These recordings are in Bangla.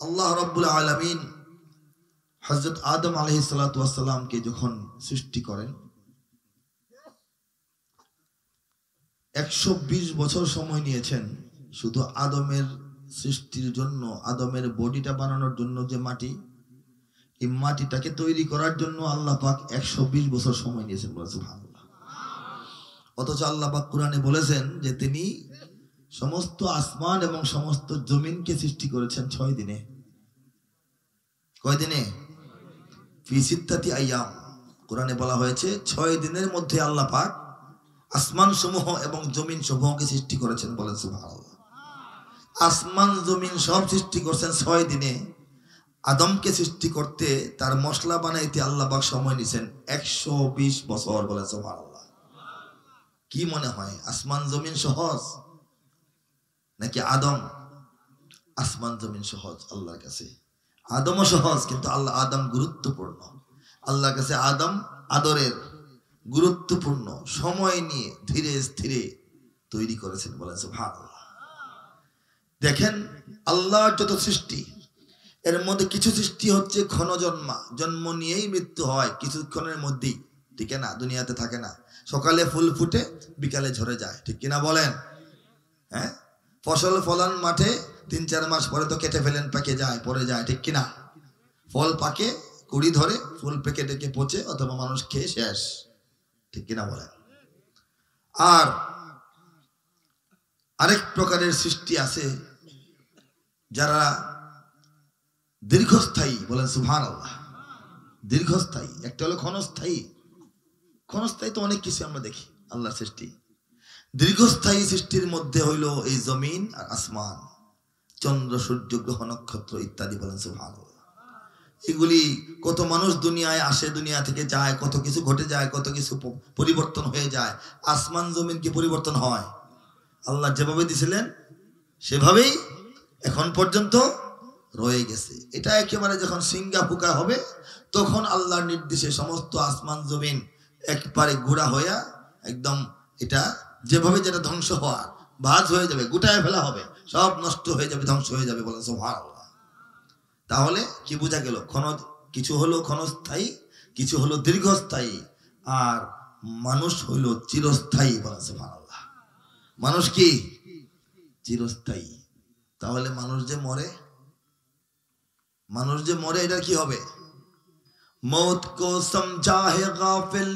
আল্লাহ রাব্বুল আলামিন হযরত আদম আলাইহিস সালাতু ওয়াস সালামকে যখন সৃষ্টি করেন 120 বছর সময় নিয়েছেন শুধু আদমের সৃষ্টির জন্য, আদমের বডিটা বানানোর জন্য। যে মাটি, এই মাটিটাকে তৈরি করার জন্য আল্লাহ পাক 120 বছর সময় নিয়েছেন। সুবহানাল্লাহ। অথচ আল্লাহ পাক কোরআনে বলেছেন যে তিনি সমস্ত আসমান এবং সমস্ত জমিনকে সৃষ্টি করেছেন 6 দিনে। কয় দিনে? ফি সিত্তাতি আইয়াম। কোরআনে বলা হয়েছে 6 দিনের মধ্যে আল্লাহ পাক আসমান সমূহ এবং জমিন সমূহকে সৃষ্টি করেছেন। বলেন সুবহানাল্লাহ। আসমান জমিন সব সৃষ্টি করেছেন 6 দিনে। আদমকে সৃষ্টি করতে, তার মশলা বানাইতে আল্লাহ পাক সময় নিয়েছেন 120 বছর। বলেন সুবহানাল্লাহ। কি মনে হয় আসমান জমিন সহজ নাকি আদম? আসমান জমিন সহজ আল্লাহর কাছে, আদমও সহজ, কিন্তু আল্লাহ আদম গুরুত্বপূর্ণ আল্লাহর কাছে। আদম আদরের, গুরুত্বপূর্ণ, সময় নিয়ে ধীরে স্থিরে তৈরি করেছেন। বলেন সুবহানাল্লাহ। দেখেন আল্লাহর যত সৃষ্টি, এর মধ্যে কিছু সৃষ্টি হচ্ছে ক্ষণজন্মা, জন্ম নিয়েই মৃত্যু হয় কিছুক্ষণের মধ্যেই, ঠিক না? দুনিয়াতে থাকে না। সকালে ফুল ফুটে বিকালে ঝরে যায়, ঠিক কিনা বলেন? হ্যাঁ, ফসল ফলান মাঠে 3-4 মাস পরে তো কেটে ফেলেন, পেকে যায়, পরে যায়, ঠিক কিনা? ফল পাকে, কুড়ি ধরে, ফুল পেকে ডেকে পচে, অথবা মানুষ খেয়ে শেষ, ঠিক কিনা বলেন? আর আরেক প্রকারের সৃষ্টি আছে যারা দীর্ঘস্থায়ী। বলেন সুবহানাল্লাহ। দীর্ঘস্থায়ী একটা হলো ক্ষণস্থায়ী। ক্ষণস্থায়ী তো অনেক কিছু আমরা দেখি আল্লাহর সৃষ্টি। দীর্ঘস্থায়ী সৃষ্টির মধ্যে হইল এই জমিন আর আসমান, চন্দ্র, সূর্য, গ্রহ, নক্ষত্র ইত্যাদি। বলেন সুবহানাল্লাহ। এগুলি কত মানুষ দুনিয়ায় আসে, দুনিয়া থেকে যায়, কত কিছু ঘটে যায়, কত কিছু পরিবর্তন হয়ে যায়। আসমান জমিন কি পরিবর্তন হয়? আল্লাহ যেভাবে দিছিলেন সেভাবেই এখন পর্যন্ত রয়ে গেছে। এটা একেবারে যখন সিঙ্গা ফুকা হবে, তখন আল্লাহর নির্দেশে সমস্ত আসমান জমিন একবারে গুঁড়া হইয়া একদম এটা যেভাবে যেটা ধ্বংস হওয়ার, ভাঁজ হয়ে যাবে, গুটায় ফেলা হবে, সব নষ্ট হয়ে যাবে, ধ্বংস হয়ে যাবে। বলেন সুবহানাল্লাহ। তাহলে কি বোঝা গেল? কিছু হলো ক্ষণস্থায়ী, কিছু হলো দীর্ঘস্থায়ী, আর মানুষ হইল চিরস্থায়ী। বলেন সুবহানাল্লাহ। মানুষ কি? চিরস্থায়ী। তাহলে মানুষ যে মরে, মানুষ যে মরে, এটা কি হবে? मौत को समझा है गाफिल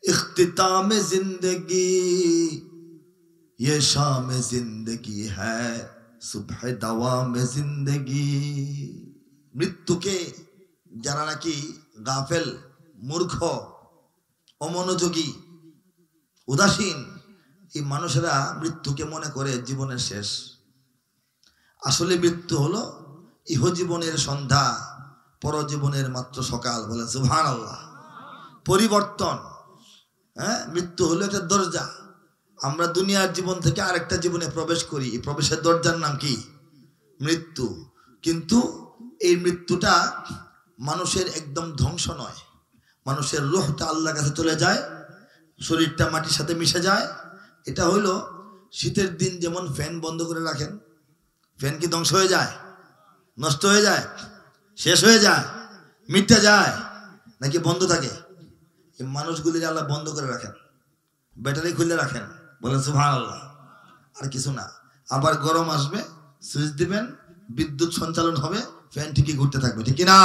इख्तिताम जिंदगी ये शाम जिंदगी है सुबह दवाम जिंदगी। মৃত্যুকে যারা নাকি গাফেল, মূর্খ, অমনোযোগী, উদাসীন, এই মানুষেরা মৃত্যুকে মনে করে জীবনের শেষ। আসলে মৃত্যু হলো ইহজীবনের সন্ধ্যা, পরজীবনের মাত্র সকাল। বলেন সুবহানাল্লাহ। পরিবর্তন। হ্যাঁ, মৃত্যু হলো একটা দরজা। আমরা দুনিয়ার জীবন থেকে আরেকটা জীবনে প্রবেশ করি, এই প্রবেশের দরজার নাম কি? মৃত্যু। কিন্তু এই মৃত্যুটা মানুষের একদম ধ্বংস নয়। মানুষের রূহটা আল্লাহর কাছে চলে যায়, শরীরটা মাটির সাথে মিশে যায়। এটা হইলো শীতের দিন যেমন ফ্যান বন্ধ করে রাখেন, ফ্যান কি ধ্বংস হয়ে যায়? নষ্ট হয়ে যায়? শেষ হয়ে যায়? মিটে যায়? নাকি বন্ধ থাকে? এই মানুষগুলির আল্লাহ বন্ধ করে রাখেন, ব্যাটারি খুলে রাখেন। বলেন সুবহানাল্লাহ। আর কিছু না। আবার গরম আসবে, সুইচ দিবেন, বিদ্যুৎ সঞ্চালন হবে, ফ্যান ঠিকই ঘুরতে থাকবে, ঠিক না?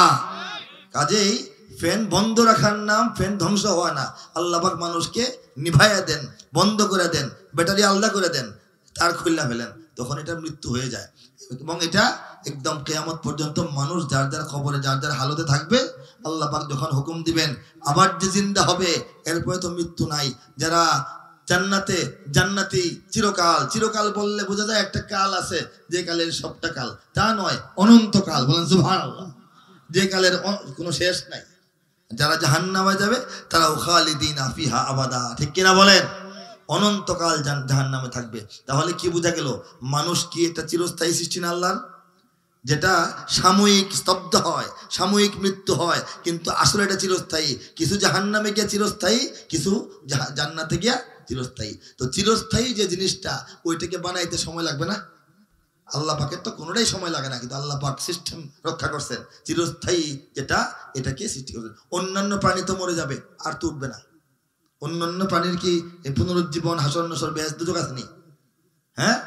কাজেই ফ্যান বন্ধ রাখার নাম ফ্যান ধ্বংস হওয়া না। আল্লাহ পাক মানুষকে নিভাইয়া দেন, বন্ধ করে দেন, ব্যাটারি আলাদা করে দেন, তার খুললা ফেলেন, তখন এটা মৃত্যু হয়ে যায়। এবং এটা একদম কিয়ামত পর্যন্ত মানুষ যার যার কবরে যার যার হালতে থাকবে। আল্লাহ পাক যখন হুকুম দিবেন আবার যে জিন্দা হবে, এরপরে তো মৃত্যু নাই। যারা জান্নাতে, জান্নাতি চিরকাল। চিরকাল বললে বোঝা যায় একটা কাল আছে, যে কালের সবটা কাল, তা নয়, অনন্তকাল। বলেন সুবহানাল্লাহ। যে কালের কোনো শেষ নাই। যারা জাহান্নামে যাবে তারা খালিদিনা ফিহা আবাদা, ঠিক কিনা বলেন? অনন্তকাল জাহান্নামে থাকবে। তাহলে কি বোঝা গেল? মানুষ কি একটা চিরস্থায়ী সৃষ্টি না আল্লাহর? যেটা সাময়িক স্তব্ধ হয়, সাময়িক মৃত্যু হয়, কিন্তু আসলে এটা চিরস্থায়ী। কিছু জাহান্নামে গিয়া চিরস্থায়ী, কিছু জান্নাতে গিয়া চিরস্থায়ী। তো চিরস্থায়ী যে জিনিসটা, ওইটাকে বানাইতে সময় লাগবে না? আল্লাহ পাকের তো কোনোটাই সময় লাগে না, কিন্তু আল্লাহ পাক সিস্টেম রক্ষা করছেন চিরস্থায়ী, যেটা এটাকে সৃষ্টি করছেন। অন্যান্য প্রাণী তো মরে যাবে, আর তো উঠবে না। অন্যান্য প্রাণীর কি পুনরুজ্জীবন, হাসর নাসর, বেহেশত দুজক আছে নি? হ্যাঁ,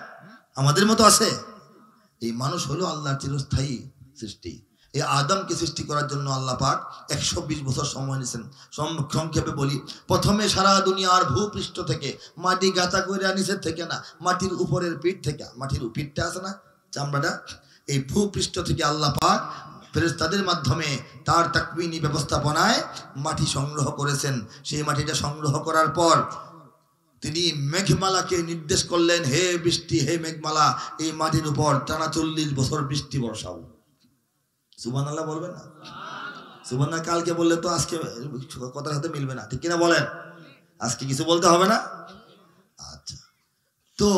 আমাদের মতো আছে। এই মানুষ হলো আল্লাহর চিরস্থায়ী সৃষ্টি। এই আদমকে সৃষ্টি করার জন্য আল্লাহ পাক 120 বছর সময় নিয়েছেন। সংক্ষেপে বলি, প্রথমে সারা দুনিয়ার ভূপৃষ্ঠ থেকে মাটি গাঁথা করে নিচের থেকে না, মাটির উপরের পিঠ থেকে, মাটির পিঠটা আছে না চামড়াটা, এই ভূপৃষ্ঠ থেকে আল্লাহ পাক ফেরেশতাদের মাধ্যমে তার তাকওয়িনী ব্যবস্থাপনায় মাটি সংগ্রহ করেছেন। সেই মাটিটা সংগ্রহ করার পর তিনি মেঘমালাকে নির্দেশ করলেন, হে বৃষ্টি, হে মেঘমালা, এই মাটির উপর টানা 40 বছর বৃষ্টি বর্ষাও। সুবহানাল্লাহ বলবেন না? সুবহানাল্লাহ কালকে বললে তো আজকে কথার সাথে মিলবে না, ঠিক কিনা বলেন? আজকে কিছু বলতে হবে না। আচ্ছা, তো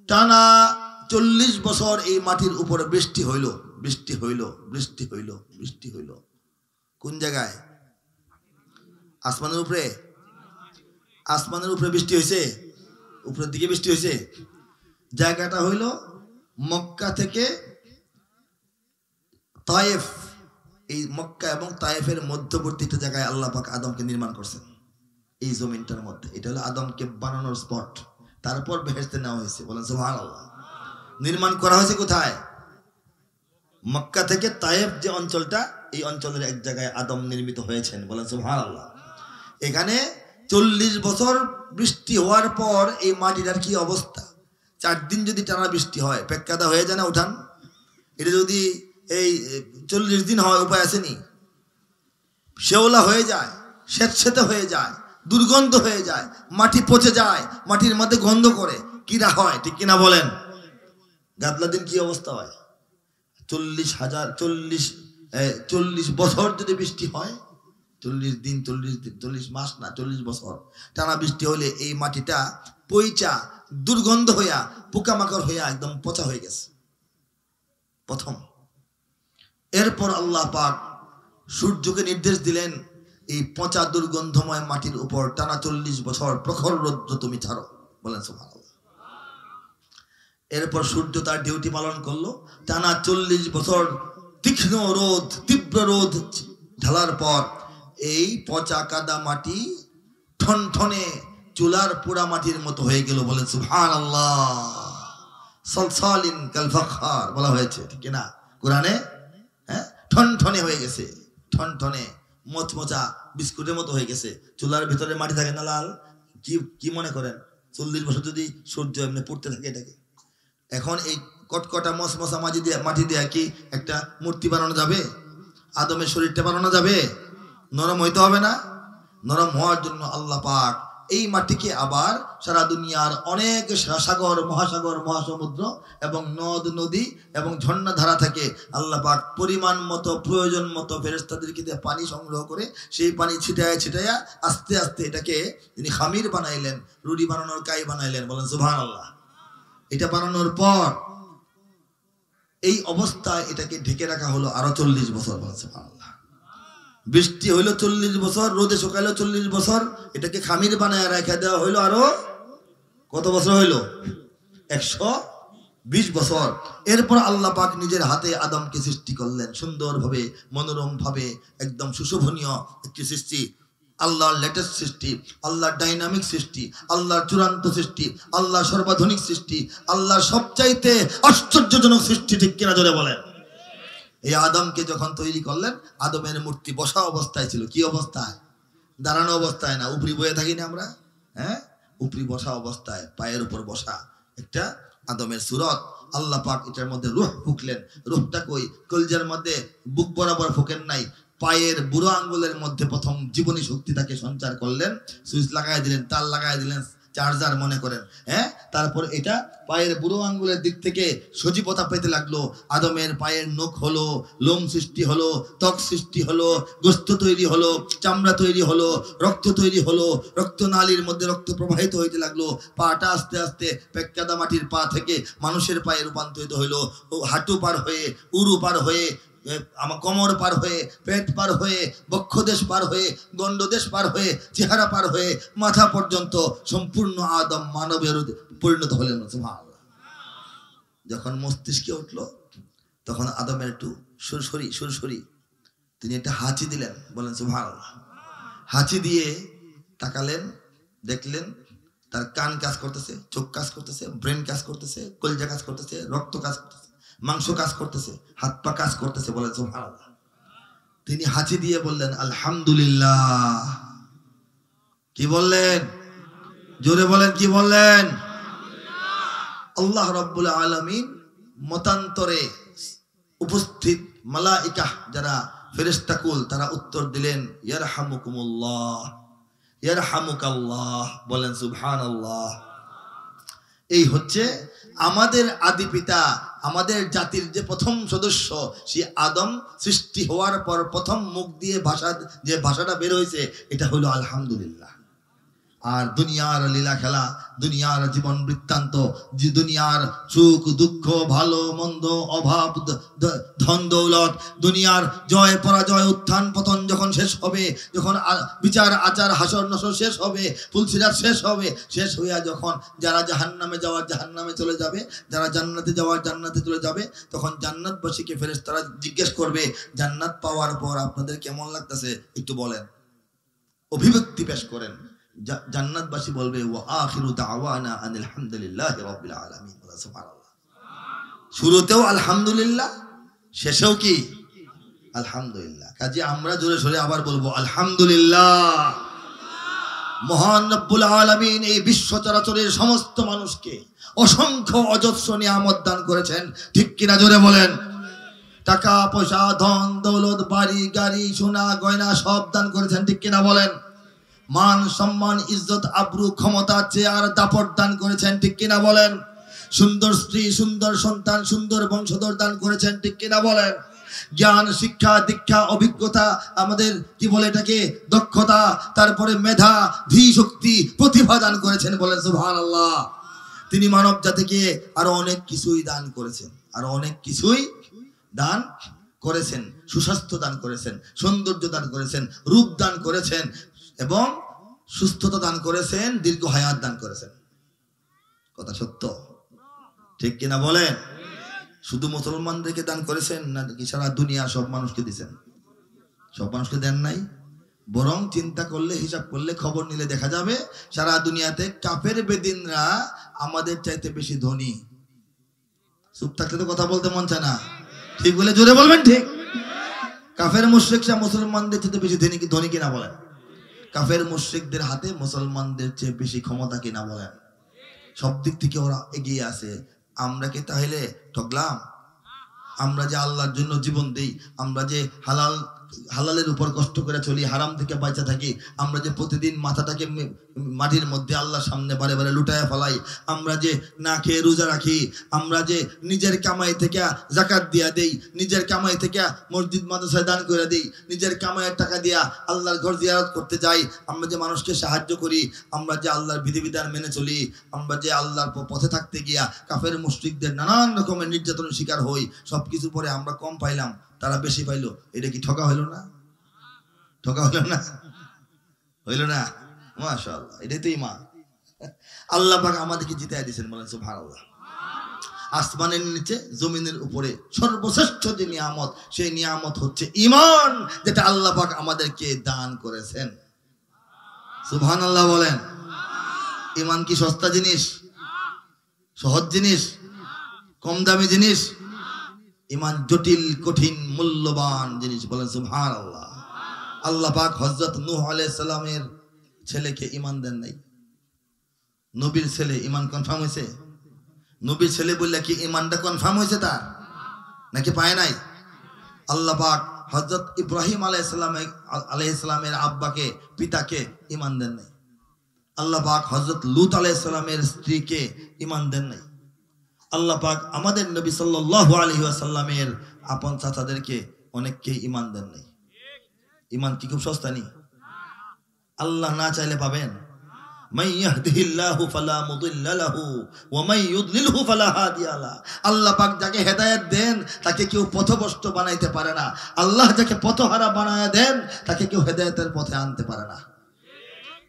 টানা 40 বছর এই মাটির উপরে বৃষ্টি হইল, বৃষ্টি হইল, বৃষ্টি হইল, বৃষ্টি হইল। কোন জায়গায়? আসমানের উপরে। আসমানের উপরে বৃষ্টি হয়েছে, উপরের দিকে বৃষ্টি হয়েছে। জায়গাটা হইল মক্কা থেকে তায়েফ। এই মক্কা এবং তায়েফের মধ্যবর্তী একটা জায়গায় আল্লাহ পাক আদমকে নির্মাণ করছেন, এই জমিনটার মধ্যে। এটা হলো আদমকে বানানোর স্পট। তারপর বেহেশতে নেওয়া হয়েছে, বলেন সুবহানাল্লাহ। নির্মাণ করা হয়েছে কোথায়? মক্কা থেকে তায়েফ যে অঞ্চলটা, এই অঞ্চলের এক জায়গায় আদম নির্মিত হয়েছেন, বলেন সুবহানাল্লাহ। এখানে 40 বছর বৃষ্টি হওয়ার পর এই মাটিটার কি অবস্থা? 4 দিন যদি টানা বৃষ্টি হয়, পেক্কাদা হয়ে যায় না উঠান? এটা যদি এই 40 দিন হয়, উপায় আসেনি? শেওলা হয়ে যায়, স্যাঁতস্যাঁতে হয়ে যায়, দুর্গন্ধ হয়ে যায়, মাটি পচে যায়, মাটির মধ্যে গন্ধ করে, কিরা হয়, ঠিক কিনা বলেন? গাদলা দিন কি অবস্থা হয়? 40 বছর যদি বৃষ্টি হয়, 40 দিন, 40 মাস না, 40 বছর টানা বৃষ্টি হলে এই মাটিটা পইচা দুর্গন্ধ হইয়া, পোকামাকড় হইয়া একদম পচা হয়ে গেছে প্রথম। এরপর আল্লাহ পাক সূর্যকে নির্দেশ দিলেন, এই পচা দুর্গন্ধময় মাটির উপর টানা 40 বছর প্রখর রৌদ্র তুমি ছাড়ো, বলেন সুবহানাল্লাহ। এরপর সূর্য তার ডিউটি পালন করলো। টানা 40 বছর তীক্ষ্ণ রোদ, তীব্র রোদ ঢালার পর এই পচা কাদা মাটি ঠনঠনে চুলার পোড়া মাটির মতো হয়ে গেল, বলেন সুবহানাল্লাহ। সলসালিন কাল ফাখার বলা হয়েছে, ঠিক না কোরআনে? হ্যাঁ, ঠনঠনে হয়ে গেছে, ঠনঠনে মচমচা বিস্কুটের মতো হয়ে গেছে। চুলার ভিতরে মাটি থাকে না লাল, কি মনে করেন 40 বছর যদি সূর্য এমনি পড়তে থাকে এটাকে? এখন এই কটকটা মচমচা মাটি দিয়ে কি একটা মূর্তি বানানো যাবে? আদমের শরীরটা বানানো যাবে? নরম হইতে হবে না? নরম হওয়ার জন্য আল্লাহ পাক এই মাটিকে আবার সারা দুনিয়ার অনেক সাগর, মহাসাগর, মহাসমুদ্র এবং নদ নদী এবং ঝর্ণা ধারা থেকে আল্লাহ পাক পরিমাণ মতো, প্রয়োজন মতো ফেরেশতাদেরকে দিয়ে পানি সংগ্রহ করে সেই পানি ছিটায়া ছিটায়া আস্তে আস্তে এটাকে তিনি খামির বানাইলেন, রুটি বানানোর কাই বানাইলেন, বলেন সুবহানাল্লাহ। এটা বানানোর পর এই অবস্থায় এটাকে ঢেকে রাখা হলো আরো 40 বছর, বলেন সুবহানাল্লাহ। বৃষ্টি হইলো 40 বছর, রোদে শুকাইলো 40 বছর, এটাকে খামির বানায় রেখে দেওয়া হইলো আরো কত বছর হইলো? 120 বছর। এরপর আল্লাহ পাক নিজের হাতে আদমকে সৃষ্টি করলেন, সুন্দরভাবে, মনোরম ভাবে, একদম সুশোভনীয় একটি সৃষ্টি। আল্লাহর লেটেস্ট সৃষ্টি, আল্লাহর ডাইনামিক সৃষ্টি, আল্লাহর চূড়ান্ত সৃষ্টি, আল্লাহর সর্বাধুনিক সৃষ্টি, আল্লাহর সবচাইতে আশ্চর্যজনক সৃষ্টি, ঠিক কিনা জোরে বলেন? এই আদমকে যখন তৈরি করলেন, আদমের মূর্তি বসা অবস্থায় ছিল। কি অবস্থায়? দাঁড়ানো অবস্থায় না, উপরি বয়ে থাকি না আমরা? হ্যাঁ, উপরি বসা অবস্থায়, পায়ের উপর বসা একটা আদমের সুরত। আল্লাহ পাক এটার মধ্যে রূহ ফুকলেন। রূহটা কই? কলজার মধ্যে বুক বরাবর ফুকেন নাই, পায়ের বুড়ো আঙ্গুলের মধ্যে প্রথম জীবনী শক্তিটাকে সঞ্চার করলেন, সুইচ লাগাই দিলেন, তার লাগাই দিলেন, চার্জার মনে করেন। হ্যাঁ, তারপর এটা পায়ের বুড়ো আঙ্গুলের দিক থেকে সজীবতা পেতে লাগলো। আদমের পায়ের নখ হলো, লোম সৃষ্টি হলো, ত্বক সৃষ্টি হলো, গোস্ত তৈরি হলো, চামড়া তৈরি হলো, রক্ত তৈরি হলো, রক্তনালীর মধ্যে রক্ত প্রবাহিত হইতে লাগলো। পাটা আস্তে আস্তে পেক্কাদা মাটির পা থেকে মানুষের পায়ে রূপান্তরিত হইলো, হাঁটু পার হয়ে, উরু পার হয়ে, আমার কোমর পার হয়ে, পেট পার হয়ে, বক্ষদেশ পার হয়ে, গণ্ডদেশ পার হয়ে, চেহারা পার হয়ে, মাথা পর্যন্ত সম্পূর্ণ আদম মানবের পরিণত হলেন। সুবহানাল্লাহ। যখন মস্তিষ্কে উঠলো তখন আদমের একটু সুরসুরি তিনি একটা হাঁচি দিলেন, বলেন সুবহানাল্লাহ। হাঁচি দিয়ে তাকালেন, দেখলেন তার কান কাজ করতেছে, চোখ কাজ করতেছে, ব্রেন কাজ করতেছে, কলিজা কাজ করতেছে, রক্ত কাজ করতেছে, মাংস কাজ করতেছে, হাত পা কাজ করতেছে, বলেন সুবহানাল্লাহ। তিনি হাঁচি দিয়ে বললেন আলহামদুলিল্লাহ। কি বললেন? জোরে বলেন, কি বললেন? আল্লাহ রাব্বুল আলামিন মতান্তরে উপস্থিত মালাইকা যারা ফেরেশতাকুল তারা উত্তর দিলেন ইয়ারহামুকুমুল্লাহ, ইয়ারহামুকাল্লাহ, বলেন সুবহানাল্লাহ। এই হচ্ছে আমাদের আদি পিতা, আমাদের জাতির যে প্রথম সদস্য, সেই আদম সৃষ্টি হওয়ার পর প্রথম মুখ দিয়ে যে ভাষাটা বের হয়েছে এটা হলো আলহামদুলিল্লাহ। আর দুনিয়ার লীলা খেলা, দুনিয়ার জীবন বৃত্তান্ত, যে দুনিয়ার সুখ দুঃখ, ভালো মন্দ, অভাব ধন দৌলত, দুনিয়ার জয় পরাজয়, উত্থান পতন যখন শেষ হবে, যখন বিচার আচার হাসর নসর শেষ হবে, ফুলসিরাত শেষ হবে, শেষ হইয়া যখন যারা জাহান্নামে যাওয়ার জাহান্নামে চলে যাবে, যারা জান্নাতে যাওয়ার জান্নাতে চলে যাবে, তখন জান্নাতবাসীকে ফেরেশতারা জিজ্ঞেস করবে জান্নাত পাওয়ার পর আপনাদের কেমন লাগতেছে একটু বলেন, অভিব্যক্তি পেশ করেন। জান্নাতবাসী বলবে ওয়া আখিরু দাওয়ানা আনিল হামদুলিল্লাহি রাব্বিল আলামিন। সুবহানাল্লাহ। শুরুতেও আলহামদুলিল্লাহ, শেষেও কি আলহামদুলিল্লাহ। কাজে আমরা জোরে সোরে আবার বলবো আলহামদুলিল্লাহ। মহান রব্বুল আলামিন এই বিশ্ব চরাচরের সমস্ত মানুষকে অসংখ্য অজস্র নিয়ামত দান করেছেন, ঠিক কিনা জোরে বলেন। টাকা পয়সা, ধন দৌলত, বাড়ি গাড়ি, সোনা গয়না সব দান করেছেন, ঠিক কিনা বলেন। মান সম্মান, ইজ্জত, আবরু, ক্ষমতা, চেয়ার, দাপট দান করেছেন, ঠিক কিনা বলেন। সুন্দর স্ত্রী, সুন্দর সন্তান, সুন্দর বংশধর দান করেছেন, ঠিক কিনা বলেন। জ্ঞান, শিক্ষা, দীক্ষা, অভিজ্ঞতা, আমাদের কি বলে এটাকে, দক্ষতা, তারপরে মেধা, ধী শক্তি, প্রতিভা দান করেছেন, বলেন সুবহানাল্লাহ। তিনি মানব জাতিকে আরো অনেক কিছুই দান করেছেন, আরো অনেক কিছুই দান করেছেন। সুস্বাস্থ্য দান করেছেন, সৌন্দর্য দান করেছেন, রূপ দান করেছেন এবং সুস্থতা দান করেছেন, দীর্ঘ হায়াত দান করেছেন। কথা সত্য, ঠিক কিনা বলেন। শুধু মুসলমানদেরকে দান করেছেন নাকি সারা দুনিয়া সব মানুষকে দিয়েছেন? সব মানুষকে দেন নাই, বরং চিন্তা করলে, হিসাব করলে, খবর নিলে দেখা যাবে সারা দুনিয়াতে কাফের বেদিনরা আমাদের চাইতে বেশি ধনী। চুপ থাকলে তো কথা বলতে মন চায় না, ঠিক বলে জোরে বলবেন ঠিক। কাফের মুশরিকরা মুসলমানদের চাইতে বেশি ধনী কিনা বলেন। কাফের মুশরিকদের হাতে মুসলমানদের চেয়ে বেশি ক্ষমতা কিনা বলেন। সব দিক থেকে ওরা এগিয়ে আছে। আমরা কি তাহলে ঠকলাম? আমরা যে আল্লাহর জন্য জীবন দেই, আমরা যে হালালের উপর কষ্ট করে চলি, হারাম থেকে বাঁচা থাকি, আমরা যে প্রতিদিন মাথাটাকে মাটির মধ্যে আল্লাহর সামনে বারে বারে লুটায় ফেলাই, আমরা যে না খেয়ে রোজা রাখি, আমরা যে নিজের কামাই থেকে যাকাত দিয়া দেই, নিজের কামাই থেকে মসজিদ মাদ্রাসায় দান করে দিই, নিজের কামাইয়ের টাকা দিয়া আল্লাহর ঘর জিয়ারত করতে যাই, আমরা যে মানুষকে সাহায্য করি, আমরা যে আল্লাহর বিধিবিধান মেনে চলি, আমরা যে আল্লাহর পথে থাকতে গিয়া কাফের মুশরিকদের নানান রকমের নির্যাতনের শিকার হই, সবকিছু পরে আমরা কম পাইলাম, তারা বেশি পাইলো। এটা কি ঠকা হইল না? ঠকা হইল না? হইল না? মাশাআল্লাহ, এটাই তো ঈমান। আল্লাহ পাক আমাদেরকে জিতায় দিয়েছেন, বলেন সুবহানাল্লাহ। আসমানের নিচে জমিনের উপরে সর্বশ্রেষ্ঠ যে নিয়ামত, সেই নিয়ামত হচ্ছে ঈমান, যেটা আল্লাহ পাক আমাদেরকে দান করেছেন। সুবহানাল্লাহ বলেন। ঈমান কি সস্তা জিনিস? সহজ জিনিস? কম দামি জিনিস? ঈমান জটিল, কঠিন, মূল্যবান জিনিস, বলেন সুবহানাল্লাহ। আল্লাহ পাক হযরত নূহ আলাইহিস সালামের ছেলেকে ঈমান দেন নাই। নবীর ছেলে ঈমান কনফার্ম হয়েছে? নবীর ছেলে বললে কি ঈমানটা কনফার্ম হয়েছে তার, নাকি পায় নাই? আল্লাহ পাক হযরত ইব্রাহিম আলাইহিস সালামের আব্বাকে, পিতাকে ঈমান দেন নাই। আল্লাহ পাক হযরত লূত আলাইহিস সালামের স্ত্রীকে ঈমান দেন নাই। আল্লাহ পাক আমাদের নবী সাল্লাল্লাহু আলাইহি ওয়াসাল্লামের আপন চাচাদেরকে অনেককে ঈমান দেন নাই। ঈমান কি খুব সস্তা নি? আল্লাহ না চাইলে পাবেন। মান ইয়াহদিহিল্লাহু ফালা মুদিল্লা লাহু ওয়া মান ইউদ্লিলহু ফালা হাদিয়া লাহু। আল্লাহ পাক যাকে হেদায়েত দেন তাকে কেউ পথভ্রষ্ট বানাইতে পারে না। আল্লাহ যাকে পথহারা বানায় দেন তাকে কেউ হেদায়েতের পথে আনতে পারে না।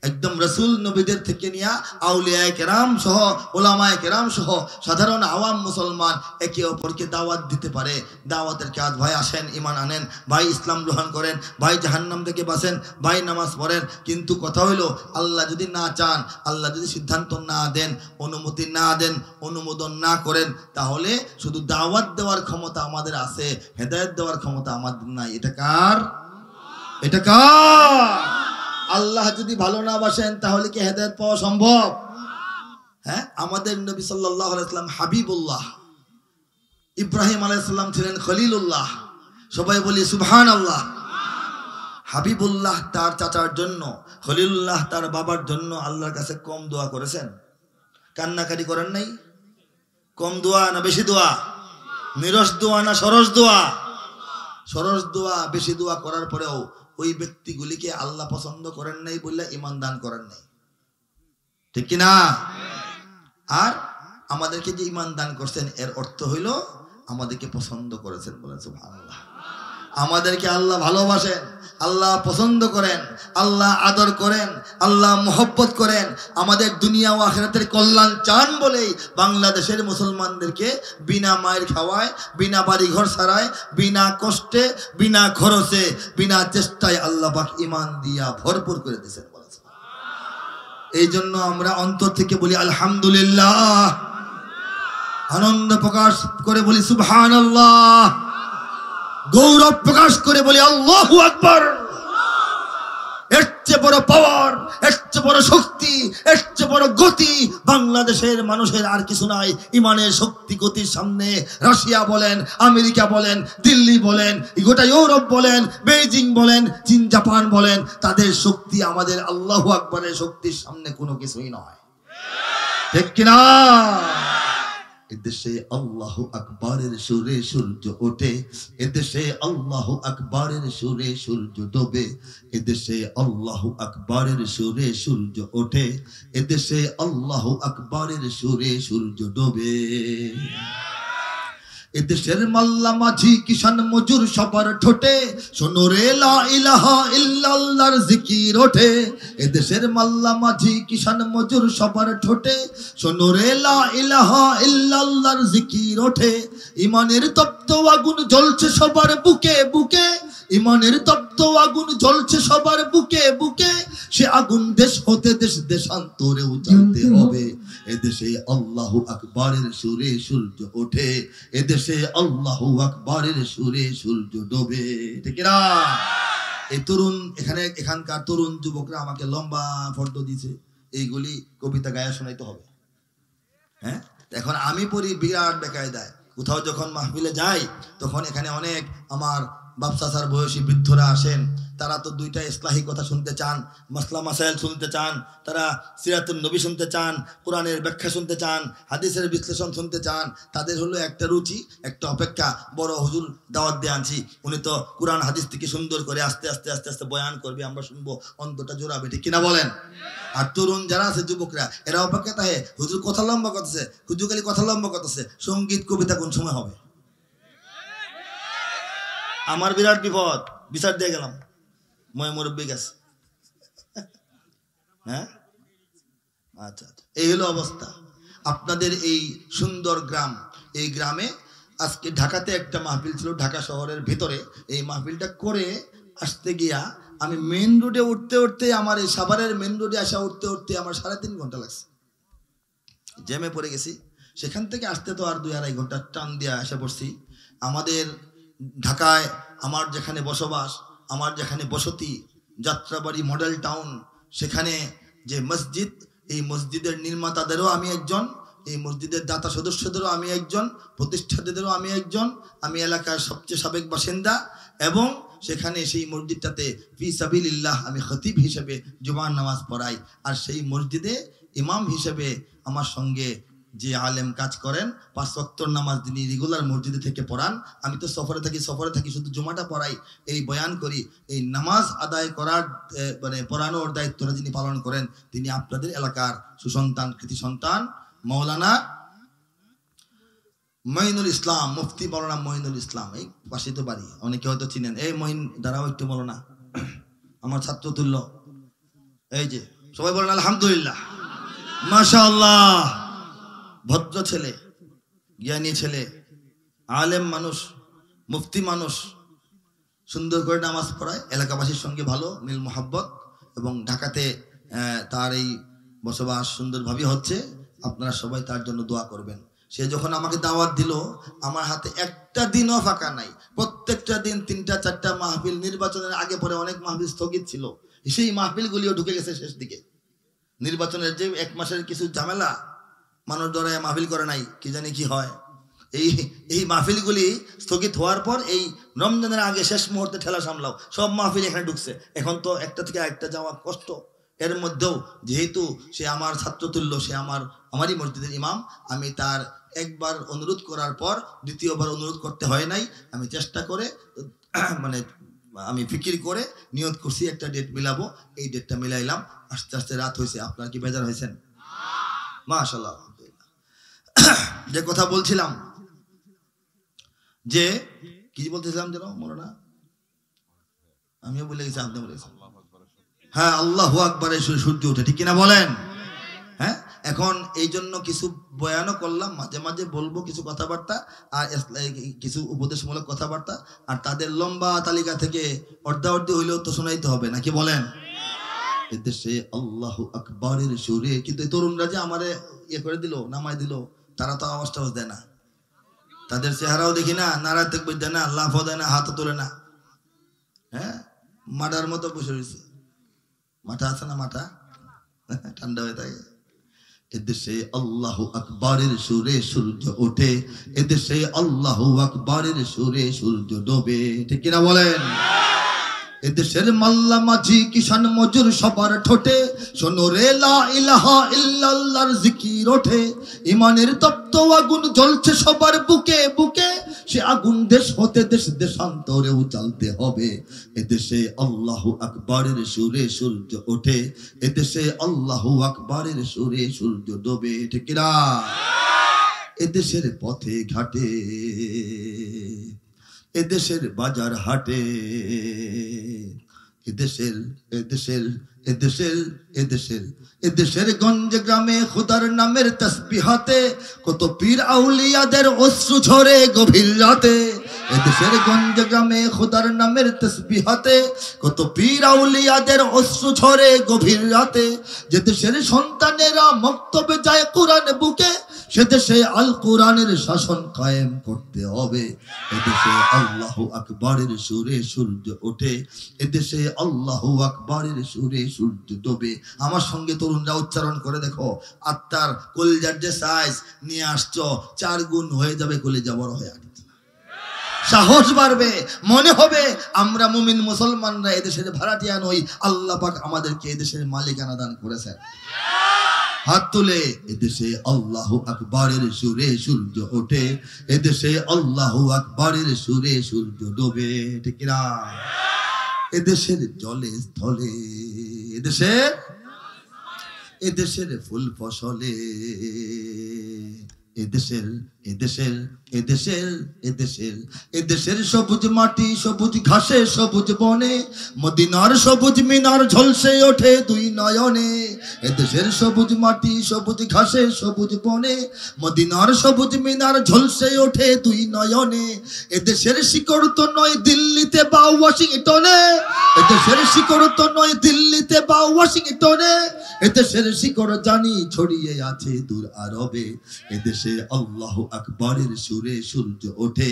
একদম রাসূল নবীদের থেকে নিয়ে আউলিয়ায়ে কেরাম সহ উলামায়ে কেরাম সহ সাধারণ আওয়াম মুসলমান একে অপরকে দাওয়াত দিতে পারে। দাওয়াতের কাজ, ভাই আসেন ঈমান আনেন, ভাই ইসলাম গ্রহণ করেন, ভাই জাহান্নাম থেকে বাঁচেন, ভাই নামাজ পড়েন। কিন্তু কথা হইলো আল্লাহ যদি না চান, আল্লাহ যদি সিদ্ধান্ত না দেন, অনুমতি না দেন, অনুমোদন না করেন, তাহলে শুধু দাওয়াত দেওয়ার ক্ষমতা আমাদের আছে, হেদায়েত দেওয়ার ক্ষমতা আমাদের নাই। এটা কার? এটা কার? আল্লাহ যদি ভালো না বাসেন তাহলে কি হেদায়েত পাওয়া সম্ভব? হ্যাঁ, আমাদের নবী সাল্লাল্লাহু আলাইহি ওয়াসাল্লাম হাবিবুল্লাহ, ইব্রাহিম আলাইহিস সালাম ছিলেন খলিলুল্লাহ। সবাই বলি সুবহানাল্লাহ। হাবিবুল্লাহ তার চাচার জন্য, খলিলুল্লাহ তার বাবার জন্য আল্লাহর কাছে কম দোয়া করেছেন? কান্নাকাটি করেন নাই? কম দোয়া না বেশি দোয়া? নিরস দোয়া না সরস দোয়া? সরস দোয়া, বেশি দোয়া করার পরেও ওই ব্যক্তিগুলিকে আল্লাহ পছন্দ করেন নাই বললে ঈমান দান করেন নাই, ঠিক কি না? আর আমাদেরকে যে ঈমান দান করছেন এর অর্থ হইল আমাদেরকে পছন্দ করেছেন। বলেন সুবহানাল্লাহ। আমাদেরকে আল্লাহ ভালোবাসেন, আল্লাহ পছন্দ করেন, আল্লাহ আদর করেন, আল্লাহ মোহব্বত করেন, আমাদের দুনিয়া ও আখিরাতের কল্যাণ চান বলেই বাংলাদেশের মুসলমানদেরকে বিনা মায়ের খাওয়ায়, বিনা বাড়ি ঘর ছাড়ায়, বিনা কষ্টে, বিনা খরচে, বিনা চেষ্টায় আল্লাহ পাক ঈমান দিয়া ভরপুর করে দিয়েছেন। বলেছেন, এই জন্য আমরা অন্তর থেকে বলি আলহামদুলিল্লাহ, আনন্দ প্রকাশ করে বলি সুবহানাল্লাহ, গৌরব প্রকাশ করে বলি আল্লাহু আকবার। এর চেয়ে বড় পাওয়ার, এর চেয়ে বড় শক্তি, এর চেয়ে বড় গতি বাংলাদেশের মানুষের আর কিছু নাই। ইমানের শক্তি গতির সামনে রাশিয়া বলেন, আমেরিকা বলেন, দিল্লি বলেন, গোটা ইউরোপ বলেন, বেইজিং বলেন, চীন জাপান বলেন, তাদের শক্তি আমাদের আল্লাহু আকবারের শক্তির সামনে কোনো কিছুই নয়, ঠিক কিনা? এদেশে আল্লাহু আকবারের সুরে সূর্য ওঠে, এদেশে আল্লাহু আকবারের সুরে সূর্য ডোবে, এদেশে আল্লাহু আকবারের সুরে সূর্য ওঠে, এদেশে আল্লাহু আকবারের সুরে সূর্য ডোবে। এদেশের মাল্লা মাঝি কিষান মজুর সবার ঠোঁটে শোনো রে লা ইলাহা ইল্লাল্লাহর জিকির ওঠে। এদেশের মাল্লা মাঝি কিষান মজুর সবার ঠোঁটে শোনো রে লা ইলাহা ইল্লাল্লাহর জিকির ওঠে। ইমানের তপ্ত আগুন জ্বলছে সবার বুকে বুকে, ইমানের তপ্ত আগুন জ্বলছে সবার বুকে বুকে, সে আগুন দেশ হতে দেশ দেশান্তরেও জ্বলতে হবে। এদেশে আল্লাহু আকবারের সুরে সূর্য ওঠে, এদেশে আল্লাহু আকবারের সুরে সূর্য ডোবে, ঠিক না? এই তরুণ এখানকার তরুণ যুবকরা আমাকে লম্বা ফটো দিয়েছে, এইগুলি কবিতা গায়ে শোনাইতে হবে। হ্যাঁ, এখন আমি পড়ি বিরাট বেকায়দায়। কোথাও যখন মাহফিলে যাই তখন এখানে অনেক আমার বাপ চাচার বয়সী বৃদ্ধরা আসেন, তারা তো দুইটা ইসলাহি কথা শুনতে চান, মাসলা মাসাইল শুনতে চান, তারা সিরাতুন নবী শুনতে চান, কোরআনের ব্যাখ্যা শুনতে চান, হাদিসের বিশ্লেষণ শুনতে চান। তাদের হলো একটা রুচি, একটা অপেক্ষা, বড় হুজুর দাওয়াত দিয়ে আনছি, উনি তো কোরআন হাদিস থেকে সুন্দর করে আস্তে আস্তে আস্তে আস্তে বয়ান করবে, আমরা শুনবো, অন্তটা জোড়াবে, ঠিক কিনা বলেন? আর তরুণ যারা আছে যুবকরা, এরা অপেক্ষা থাকে, হুজুর কথা লম্বা করতেছে, হুজুর খালি কথা লম্বা করতেছে, সঙ্গীত কবিতা কোন সময় হবে? আমার বিরাট বিপদ, বিচার দিয়ে গেলাম, মই মুরব্বী গেছে। হ্যাঁ, আচ্ছা আচ্ছা, এই হলো অবস্থা আপনাদের এই সুন্দর গ্রাম। এই গ্রামে আজকে ঢাকাতে একটা মাহফিল ছিল, ঢাকা শহরের ভিতরে। এই মাহফিলটা করে আসতে গিয়া আমি মেন রোডে উঠতে উঠতে, আমার এই সাভারের মেন রোডে আসা উঠতে উঠতে আমার 3.5 ঘন্টা লাগছে, জ্যামে পড়ে গেছি। সেখান থেকে আসতে তো আর 2-2.5 ঘন্টা টান দিয়ে আসা পড়ছি। আমাদের ঢাকায় আমার যেখানে বসবাস, আমার যেখানে বসতি, যাত্রাবাড়ি মডেল টাউন, সেখানে যে মসজিদ, এই মসজিদের নির্মাতাদেরও আমি একজন, এই মসজিদের দাতা সদস্যদেরও আমি একজন, প্রতিষ্ঠাতাদেরও আমি একজন, আমি এলাকার সবচেয়ে সাবেক বাসিন্দা। এবং সেখানে সেই মসজিদটাতে ফি সাবিলিল্লাহ আমি খতিব হিসেবে জুমার নামাজ পড়াই। আর সেই মসজিদে ইমাম হিসেবে আমার সঙ্গে যে আলেম কাজ করেন, 5 ওয়াক্ত নামাজ যিনি রেগুলার মসজিদে থেকে পড়ান, আমি তো সফরে থাকি শুধু জুমাটা পড়াই, এই বয়ান করি। এই নামাজ আদায় করার মানে পড়ানোর দায়িত্বটা যিনি পালন করেন, তিনি আপনাদের এলাকার সুসন্তান, কৃতি সন্তান মাওলানা মঈনুল ইসলাম, মুফতি মাওলানা মঈনুল ইসলাম। এই পাশে তো বাড়ি, অনেকে হয়তো চিনেন। এই মঈন দাঁড়াও একটু, মাওলানা আমার ছাত্র তুল্য, এই যে সবাই বলেন আলহামদুলিল্লাহ, মাশাআল্লাহ। ভদ্র ছেলে, জ্ঞানী ছেলে, আলেম মানুষ, মুফতি মানুষ, সুন্দর করে নামাজ পড়ায়, এলাকাবাসীর সঙ্গে ভালো মিল মোহাব্বত, এবং ঢাকাতে তার এই বসবাস সুন্দরভাবে হচ্ছে। আপনারা সবাই তার জন্য দোয়া করবেন। সে যখন আমাকে দাওয়াত দিল, আমার হাতে একটা দিনও ফাঁকা নাই। প্রত্যেকটা দিন 3টা 4টা মাহফিল, নির্বাচনের আগে পরে অনেক মাহফিল স্থগিত ছিল, সেই মাহফিলগুলিও ঢুকে গেছে শেষ দিকে। নির্বাচনের যে 1 মাসের কিছু ঝামেলা, মানুষ ডরায় মাহফিল করে নাই, কি জানি কি হয়। এই মাহফিলগুলি স্থগিত হওয়ার পর এই রমজানের আগে শেষ মুহূর্তে ঠেলা সামলাও, সব মাহফিল এখানে ঢুকছে। এখন তো একটা থেকে আরেকটা যাওয়া কষ্ট। এর মধ্যেও যেহেতু সে আমার ছাত্রতুল্য, সে আমারই মসজিদের ইমাম, আমি তার একবার অনুরোধ করার পর দ্বিতীয়বার অনুরোধ করতে হয় নাই। আমি চেষ্টা করে মানে আমি ফিকির করে নিয়ত করছি একটা ডেট মিলাবো। এই ডেটটা মিলাইলাম, আস্তে আস্তে রাত হয়েছে। আপনার কি বেজার হয়েছেন? মাশাআল্লাহ। যে কথা বলছিলাম, যে কি বলতেছিলাম যেন মনে না, আমিও বলে গেছি, আপনি বলে গেছেন। হ্যাঁ, আল্লাহু আকবারে সূর্য ওঠে, ঠিক কিনা বলেন? হ্যাঁ, এখন এই জন্য কিছু বয়ানও করলাম, মাঝে মাঝে বলবো কিছু কথাবার্তা, আর কিছু উপদেশমূলক কথাবার্তা, আর তাদের লম্বা তালিকা থেকে অর্ধাঅর্ধি হইলেও তো শোনাইতে হবে, নাকি বলেন? এদেশে আল্লাহু আকবারের সুরে, কিন্তু তরুণরা যে আমারে ইয়ে করে দিল, নামাই দিল, তারা তো আওয়াজটা দেয় না, তাদের চেহারাও দেখি না, নারা তাকবীর দেয় না, লাফও দেয় না, হাতও তোলে না। হ্যাঁ, মাটার মতো বসে রয়েছে। মাথা আছে না? মাথা ঠান্ডা হয়ে থাকে। এদেশে আল্লাহু আকবারের সুরে সূর্য ওঠে, এদেশে আল্লাহু আকবারের সুরে সূর্য ডোবে, ঠিক কিনা বলেন? এদেশের মাল্লা মাঝি কিষান মজুর সবার ঠোঁটে শোনো রে লা ইলাহা ইল্লাল্লাহর জিকির ওঠে। ইমানের তপ্ত আগুন জ্বলছে সবার বুকে বুকে, সে আগুন দেশ হতে দেশ দেশান্তরেও জ্বালতে হবে। এদেশে আল্লাহু আকবারের সুরে সূর্য ওঠে, এদেশে আল্লাহু আকবারের সুরে সূর্য ডোবে, ঠিক কিনা? এদেশের পথে ঘাটে, এদেশের বাজার হাটে, এদেশের এদেশের এদেশের এদেশের এদেশের গঞ্জ গ্রামে খোদার নামের তাসবিহাতে কত পীর আউলিয়াদের অশ্রু ঝরে গভীর রাতে। এদেশের গঞ্জ গ্রামে খোদার নামের তাসবিহাতে কত পীর আউলিয়াদের অশ্রু ঝরে গভীর রাতে। যে দেশের সন্তানেরা মক্তবে যায় কোরআন বুকে, সে দেশে আল কোরআনের শাসন কায়েম করতে হবে। এদেশে আল্লাহু আকবারের সুরে সূর্য ওঠে, এদেশে আল্লাহু আকবারের সুরে সূর্য ডোবে। আমার সঙ্গে তরুণরা উচ্চারণ করে দেখো, আত্মার কলিজার যে সাইজ নিয়ে আসছো, 4 গুণ হয়ে যাবে, কলিজা বড় হয়ে আসবে, সাহস বাড়বে, মনে হবে আমরা মুমিন মুসলমানরা এদেশের ভাড়াটিয়া নই, আল্লাহ পাক আমাদেরকে এদেশের মালিকানা দান করেছেন। হাত তুলে, এদেশে আল্লাহু আকবারের সুরে সূর্য ওঠে, এদেশে আল্লাহু আকবারের সুরে সূর্য ডোবে, ঠিক না? এদেশের জলে স্থলে, এদেশের ফুল ফসলে, এদেশের এদেশের এদেশের এদেশের এদেশের সবুজ মাটি সবুজ ঘাসে সবুজ বনে, মদিনার সবুজ মিনার ঝলসে ওঠে 2 নয়নে। এদেশের সবুজ মাটি সবুজ ঘাসে সবুজ বনে, মদিনার সবুজ মিনার ঝলসে ওঠে 2 নয়নে। এদেশের শিকড় তো নয় দিল্লিতে বা ওয়াশিংটনে, এদেশের শিকড় তো নয় দিল্লিতে বা ওয়াশিংটনে, এদেশের শিকড় জানি ছড়িয়ে আছে দূর আরবে। এদেশে আল্লাহু আকবারের সুরে সূর্য ওঠে,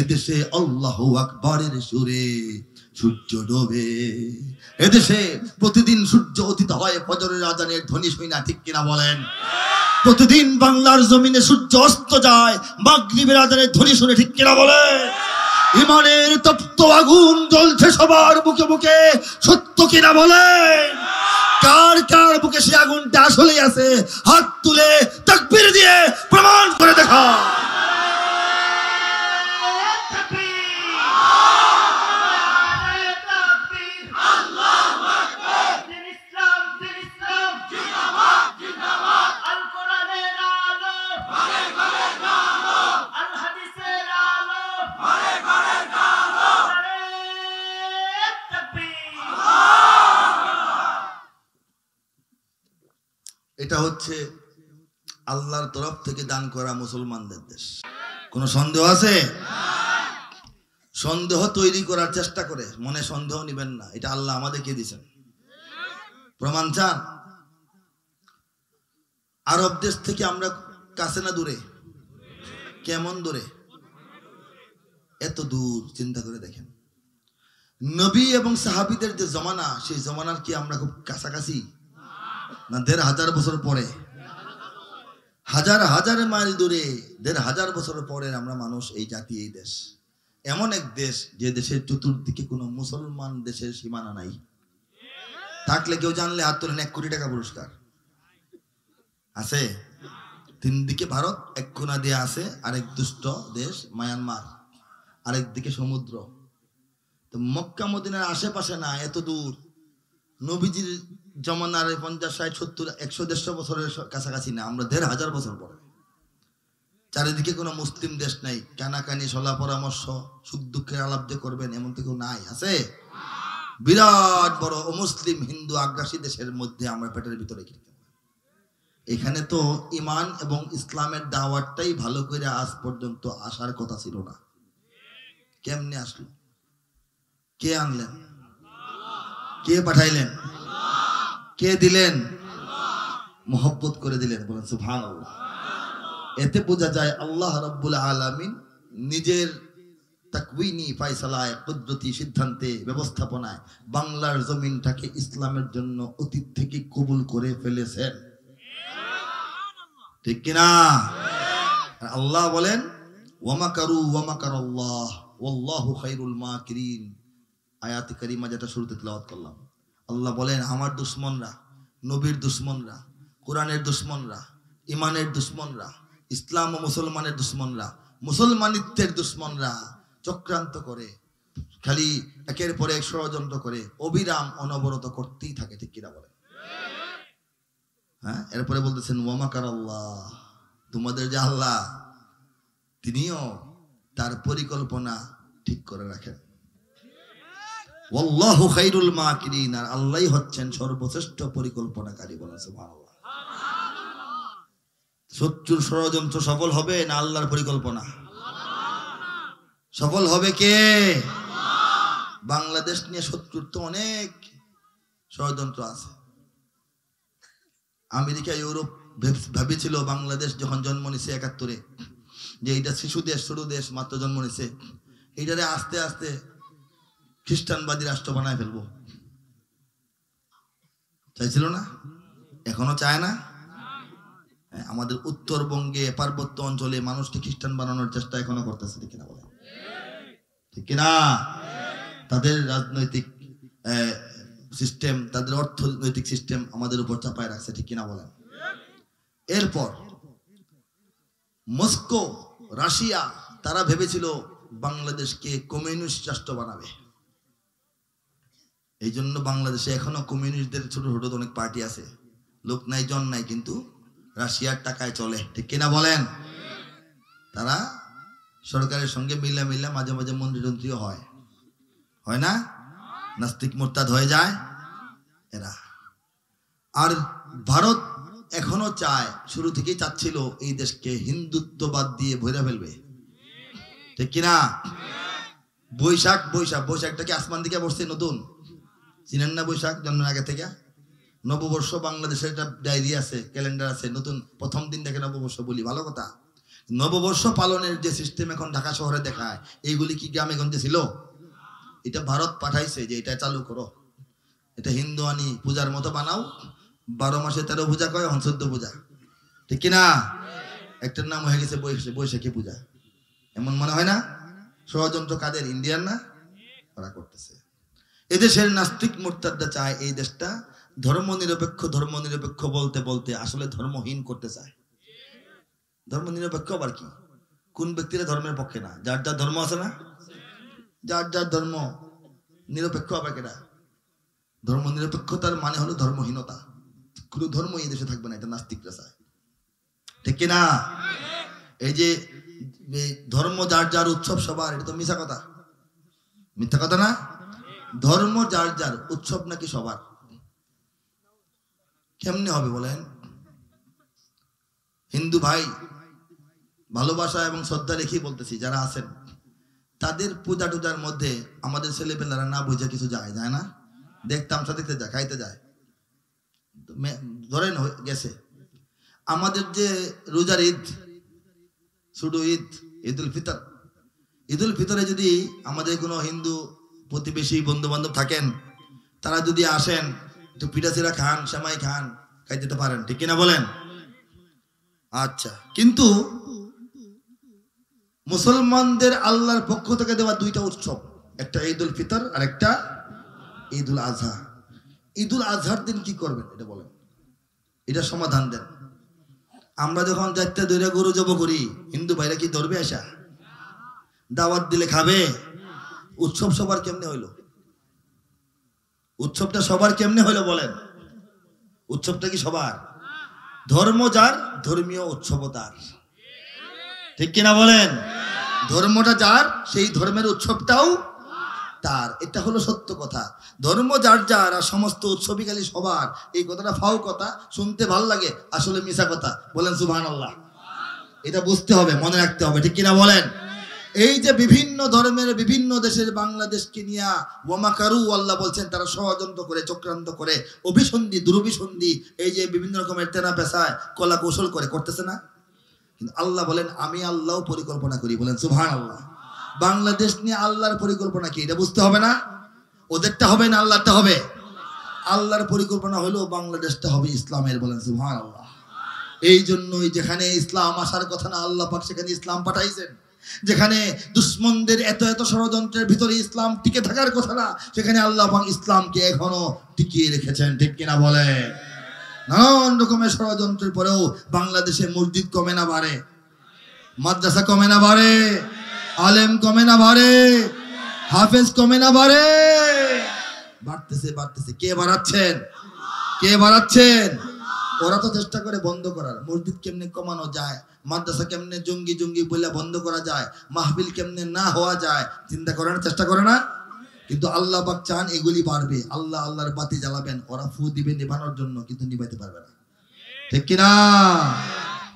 এদেশে আল্লাহু আকবারের সুরে সূর্য ডোবে। এদেশে প্রতিদিন সূর্য উদিত হয় ফজরের আযানের ধ্বনি শুনি না, ঠিক কিনা বলেন? প্রতিদিন বাংলার জমিনে সূর্য অস্ত যায় মাগরিবের আযানের ধ্বনি শুনে, ঠিক কিনা বলেন? ইমানের তপ্ত আগুন জ্বলছে সবার বুকে বুকে, সত্য কিনা বলেন? কার কার বুকে সে আগুনটা আসলেই আছে? হাত তুলে তাকবীর দিয়ে প্রমাণ করে দেখা। এটা হচ্ছে আল্লাহর তরফ থেকে দান করা মুসলমানদের দেশ। কোনো সন্দেহ আছে? সন্দেহ তৈরি করার চেষ্টা করে মনে সন্দেহ নিবেন না, এটা আল্লাহ আমাদেরকে দিয়েছেন। প্রমাণ চান? আরব দেশ থেকে আমরা কাছে না দূরে? কেমন দূরে? এত দূর। চিন্তা করে দেখেন, নবী এবং সাহাবীদের যে জমানা, সেই জমানার কি আমরা খুব কাছাকাছি না? ১,৫০০ বছর পরে, হাজার হাজার মাইল দূরে, ১,৫০০ বছর পরে আমরা মানুষ, এই জাতি, এই দেশ। এমন এক দেশ যে দেশের চতুর্দিকে কোনো মুসলমান দেশের সীমানা নাই। থাকলে কেউ জানলে হাত তোলেন, ১ কোটি টাকা পুরস্কার আছে। ৩ দিকে ভারত, ১ কোণা দিয়ে আছে আরেক দুষ্ট দেশ মায়ানমার, আরেক দিকে সমুদ্র। তো মক্কা মদিনার আশেপাশে না, এত দূর। নবীজির জমানার ৫০, ৬০, ৭০, ১০০, ১৫০ বছরের কাছাকাছি না, আমরা ১,৫০০ বছর পরে। চারিদিকে কোনো মুসলিম দেশ নাই, কানাকানি, সলা পরামর্শ, সুখ দুঃখের আলাপ যে করবেন এমন তো কেউ নাই। আছে? বিরাট বড় অমুসলিম হিন্দু আগ্রাসী দেশের মধ্যে আমরা পেটের ভিতরে। এখানে তো ইমান এবং ইসলামের দাওয়াতটাই ভালো করে আজ পর্যন্ত আসার কথা ছিল না। কেমনে আসলো? কে আনলেন? কে পাঠাইলেন? কে দিলেন? মোহব্বত করে দিলেন। বলেন সুবহানাল্লাহ। এতে বোঝা যায় আল্লাহ রাব্বুল আলামিন নিজের তাকওয়িনি ফায়সালায়, কুদরতি সিদ্ধান্তে, ব্যবস্থাপনায় বাংলার জমিনটাকে ইসলামের জন্য অতীত থেকে কবুল করে ফেলেছেন। ঠিক কিনা? আল্লাহ বলেন ওয়ামাকারু ওয়ামাকারাল্লাহ ওয়াল্লাহু খায়রুল মাকিরিন। আয়াতে কারিমা যেটা শুরুতে তেলাওয়াত করলাম, আল্লাহ বলেন আমার দুশমনরা, নবীর দুশমনরা, কোরআনের দুশমনরা, ইমানের দুশমনরা, ইসলাম ও মুসলমানের দুশমনরা, মুসলমানিত্বের দুশমনরা চক্রান্ত করে, খালি একের পর এক ষড়যন্ত্র করে, অবিরাম অনবরত করতেই থাকে। ঠিক কিনা বলেন? হ্যাঁ, এরপরে বলতেছেন ওয়ামাকারাল্লাহ, তোমাদের যে আল্লাহ, তিনিও তার পরিকল্পনা ঠিক করে রাখেন। ওয়াল্লাহু খায়রুল মাকিরিন, আর আল্লাহই হচ্ছেন সর্বশ্রেষ্ঠ পরিকল্পনাকারী। বলেন সুবহানাল্লাহ। শত্রুর ষড়যন্ত্র সফল হবে না আল্লাহর পরিকল্পনা? সফল হবে কে? বাংলাদেশ নিয়ে শত্রুর তো অনেক ষড়যন্ত্র আছে। আমেরিকা, ইউরোপ ভেবেছিল বাংলাদেশ যখন জন্ম নিছে ৭১-এ, যে এইটা শিশু দেশ, ছোট দেশ, মাত্র জন্ম নিছে, এইটারে আস্তে আস্তে খ্রিস্টানবাদী রাষ্ট্র বানায় ফেলবো। চাইছিল না? এখনো চায় না? আমাদের উত্তরবঙ্গে পার্বত্য অঞ্চলে মানুষকে খ্রিস্টান বানানোর চেষ্টা এখনো করতেছে। ঠিক কিনা বলে? ঠিক কিনা? তাদের রাজনৈতিক সিস্টেম, তাদের অর্থনৈতিক সিস্টেম আমাদের উপর চাপায় রাখছে। ঠিক কিনা বলেন? এরপর মস্কো, রাশিয়া, তারা ভেবেছিল বাংলাদেশকে কমিউনিস্ট রাষ্ট্র বানাবে। এই জন্য বাংলাদেশে এখনো কমিউনিস্টদের ছোট ছোট অনেক পার্টি আছে, লোক নাই জন নাই, কিন্তু রাশিয়ার টাকায় চলে। ঠিক কিনা বলেন? তারা সরকারের সঙ্গে মিলা মাঝে মাঝে মন্ত্রীও হয়, হয় না? নাস্তিক মোরতাদ হয়ে যায় এরা। আর ভারত এখনো চায়, শুরু থেকেই চাচ্ছিল এই দেশকে হিন্দুত্ববাদ দিয়ে ভরে ফেলবে। ঠিক কিনা? বৈশাখটাকে আসমান দিকে বসছে নতুন, চিনেন না? বৈশাখ জন্মের আগে থেকে নববর্ষ, বাংলাদেশের একটা ডায়েরি আছে, ক্যালেন্ডার আছে, নতুন প্রথম দিন দেখে নববর্ষ বলি, ভালো কথা। নববর্ষ পালনের যে সিস্টেম এখন ঢাকা শহরে দেখায়, এইগুলি কি গ্রামে গঞ্জে ছিল? এটা ভারত পাঠাইছে যে এটা চালু করো, এটা হিন্দু আনি পূজার মতো বানাও, 12 মাসে 13 পূজা কয়, 14 পূজা। ঠিক কিনা? একটার নাম হয়ে গেছে বৈশাখী পূজা। এমন মনে হয় না? ষড়যন্ত্র কাদের? ইন্ডিয়ান না? ওরা করতেছে। এদেশের নাস্তিক মুরতাদরা চায় এই দেশটা ধর্মনিরপেক্ষ বলতে বলতে আসলে ধর্মহীন করতে চায়। ধর্মনিরপেক্ষ আবার কি? কোন ব্যক্তিরা ধর্মের পক্ষে না? যার যার ধর্ম আছে না, যার যার ধর্ম নিরপেক্ষ আবার কেনা? ধর্ম নিরপেক্ষতার মানে হলো ধর্মহীনতা। কোনো ধর্ম এই দেশে থাকবে না, এটা নাস্তিকরা চায়। ঠিক কিনা? এই যে ধর্ম যার যার, উৎসব সবার, এটা তো মিথ্যা কথা। মিথ্যা কথা না? ধর্ম যার যার, উৎসব নাকি সবার। কেমনে হবে বলেন? হিন্দু ভাই ভালোবাসা এবং শ্রদ্ধা রেখেই বলতেছি, যারা আছেন তাদের পূজা টুজার মধ্যে আমাদের ছেলেপেলারা না বুঝে কিছু যায় না, দেখতাম দেখতে যায়, খাইতে যায়। ধরেন গেছে আমাদের যে রোজার ঈদ, ছোটো ঈদ, ঈদুল ফিতর, ঈদুল ফিতরে যদি আমাদের কোনো হিন্দু প্রতিবেশী বন্ধু বান্ধব থাকেন, তারা যদি আসেন একটু পিঠা চিরা খান, সেমাই খান, খাইতে তো পারেন, ঠিক কিনা বলেন? আচ্ছা, কিন্তু মুসলমানদের আল্লাহর পক্ষ থেকে দেওয়া দুইটা উৎসব, একটা ঈদুল ফিতর আর একটা ঈদুল আজহা। ঈদুল আজহার দিন কি করবেন এটা বলেন, এটা সমাধান দেন। আমরা যখন যাইতে দৈরা গরু জব করি, হিন্দু ভাইরা কি ধরবে আসা? দাওয়াত দিলে খাবে? উৎসব সবার কেমনে হইলো? উৎসবটা সবার কেমনে হইলো বলেন? উৎসবটা কি সবার? ধর্ম যার, ধর্মীয় উৎসব তার, ঠিক কিনা বলেন? ধর্মটা যার, সেই ধর্মের উৎসবটাও তার, এটা হলো সত্য কথা। ধর্ম যার যার আর সমস্ত উৎসবই খালি সবার, এই কথাটা ফাও কথা, শুনতে ভাল লাগে, আসলে মিছা কথা। বলেন সুবহানাল্লাহ। এটা বুঝতে হবে, মনে রাখতে হবে, ঠিক কিনা বলেন? এই যে বিভিন্ন ধর্মের বিভিন্ন দেশের বাংলাদেশকে নিয়ে ওয়ামাকারু, আল্লাহ বলছেন তারা ষড়যন্ত্র করে, চক্রান্ত করে, অভিসন্ধি দুরভিসন্ধি, এই যে বিভিন্ন রকমের তেনা পেশায় কলা কৌশল করে, করতেছে না? কিন্তু আল্লাহ বলেন আমি আল্লাহ পরিকল্পনা করি। বলেন সুবহানাল্লাহ। বাংলাদেশ নিয়ে আল্লাহর পরিকল্পনা কি, এটা বুঝতে হবে না? ওদেরটা হবে না আল্লাহরটা হবে? আল্লাহর পরিকল্পনা হলো বাংলাদেশটা হবে ইসলামের। বলেন সুবহানাল্লাহ। এই জন্যই যেখানে ইসলাম আসার কথা না, আল্লাহ পাক সেখানে ইসলাম পাঠাইছেন। যেখানে দুশ্মনদের এত এত ষড়যন্ত্রের ভিতরে ইসলাম টিকে থাকার কথা না, সেখানে আল্লাহ পাক ইসলামকে এখনো টিকিয়ে রেখেছেন, ঠিক কিনা বলে? নানান রকমের ষড়যন্ত্রের পরেও বাংলাদেশে মসজিদ কমে না বাড়ে, মাদ্রাসা কমে না বাড়ে, আলেম কমে না বাড়ে, হাফেজ কমে না বাড়ে, বাড়তেছে বাড়তেছে। কে বাড়াচ্ছেন? কে বাড়াচ্ছেন? ওরা তো চেষ্টা করে বন্ধ করার। মসজিদ কেমনে কমানো যায়, মাদ্রাসা কেমনে জঙ্গি জঙ্গি বলে বন্ধ করা যায়, মাহফিল কেমনে না হওয়া যায়, চিন্তা করে না, চেষ্টা করে না। কিন্তু আল্লাহ পাক চান এগুলি বাড়বে। আল্লাহ আল্লাহর বাতি জ্বালাবেন, ওরা ফু দিবে নিভানোর জন্য, কিন্তু নিভাইতে পারবে না, ঠিক কিনা?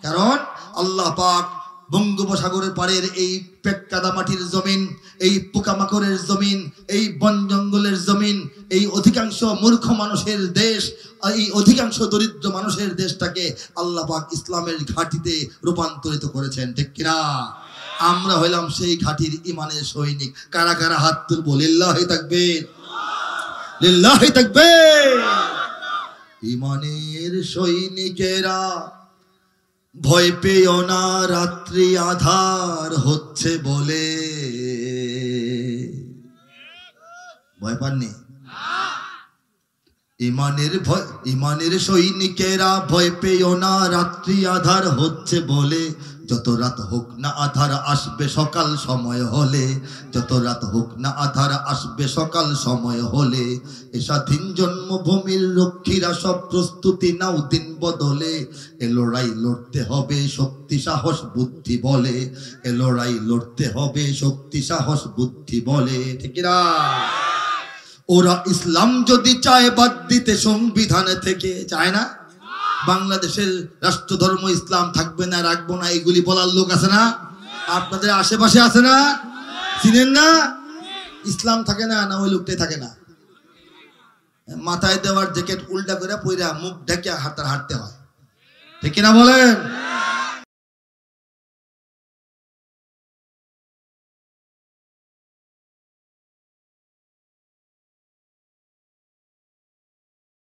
কারণ আল্লাহ পাক বঙ্গোপসাগরের পাড়ের এই পেটকাদা মাটির জমিন, এই পোকামাকড়ের জমিন, এই বন জঙ্গলের জমিন, এই অধিকাংশ মূর্খ মানুষের দেশ, এই অধিকাংশ দরিদ্র মানুষের দেশটাকে আল্লাহ পাক ইসলামের ঘাঁটিতে রূপান্তরিত করেছেন, ঠিক কিনা? আমরা হইলাম সেই ঘাঁটির ইমানের সৈনিক। কারা কারা হাত তুলবো? লিল্লাহি তাকবীর, লিল্লাহি তাকবীর। ইমানের সৈনিকেরা ভয় পেও না, রাত্রি আধার হচ্ছে বলে। ভয় পাননি? ইমানের সৈনিকেরা ভয় পেও না, রাত্রি আধার হচ্ছে বলে। যত রাত হোক না আধার আসবে সকাল সময় হলে, যত রাত হোক না আধার আসবে সকাল সময় হলে। এ স্বাধীন জন্মভূমির রক্ষীরা সব প্রস্তুতি নাও দিন বদলে। এ লড়াই লড়তে হবে শক্তি সাহস বুদ্ধি বলে, এ লড়াই লড়তে হবে শক্তি সাহস বুদ্ধি বলে, ঠিক না? ওরা ইসলাম যদি চায় বাদ দিতে সংবিধান থেকে, চায় না? বাংলাদেশের রাষ্ট্র ধর্ম ইসলাম থাকবে না, রাখবো না, এগুলি বলার লোক আছে না? আপনাদের আশেপাশে আছে না? চিনেন না? ইসলাম থাকে না, না ওই লোকটাই থাকে না। মাথায় দেওয়ার জ্যাকেট উল্টা করে পইরা মুখ ঢেকে হাঁটতে হয়, ঠিক কিনা বলেন?